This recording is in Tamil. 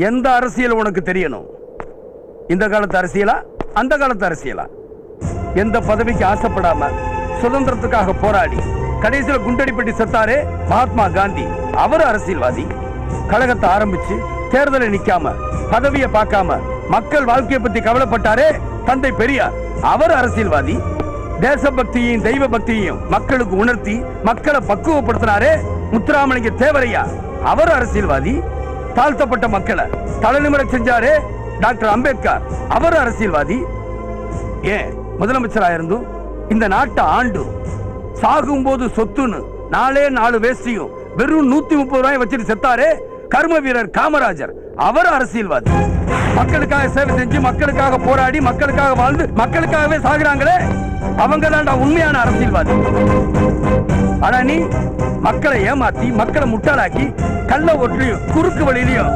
எந்த அரசியல் உனக்கு தெரியணும்? இந்த காலத்து அரசியலா, அந்த காலத்து அரசியலா? எந்த பதவிக்கு ஆசைப்படாம சுதந்திரத்துக்காக போராடி கடைசியில குண்டடிப்பட்டி செத்தாரே மகாத்மா காந்தி, அவர் அரசியல்வாதி. கழகத்தை ஆரம்பிச்சு தேர்தலை நிக்காம பதவியை பார்க்காம மக்கள் வாழ்க்கையை பத்தி கவலைப்பட்டாரே தந்தை பெரியார், அவர் அரசியல்வாதி. தேசபக்தியையும் தெய்வ பக்தியையும் மக்களுக்கு உணர்த்தி மக்களை பக்குவப்படுத்தினாரே முத்துராமலிங்க தேவரையா, அவர் அரசியல்வாதி. தாழ்த்தப்பட்ட மக்களை தலைநிமிர செஞ்சாரே டாக்டர் அம்பேத்கர், அவர் அரசியல்வாதி. ஏன் முதலமைச்சராக இருந்தும் இந்த நாட்டை ஆண்டு சாகும் போது சொத்துன்னு 4 வேஷ்டியும் வெறும் 130 ரூபாய் வச்சுட்டு செத்தாரே கர்ம வீரர் காமராஜர், அவர் அரசியல்வாதி. மக்களுக்காக சேவை செஞ்சு மக்களுக்காக போராடி மக்களுக்காக வாழ்ந்து மக்களுக்காகவே சாகுறாங்களே, அவங்க தான்டா உண்மையான அரசியல்வாதி. ஆனா நீ மக்களை ஏமாத்தி மக்களை முட்டாளாக்கி கள்ள ஓட்டுலயும் குறுக்கு வழியிலையும்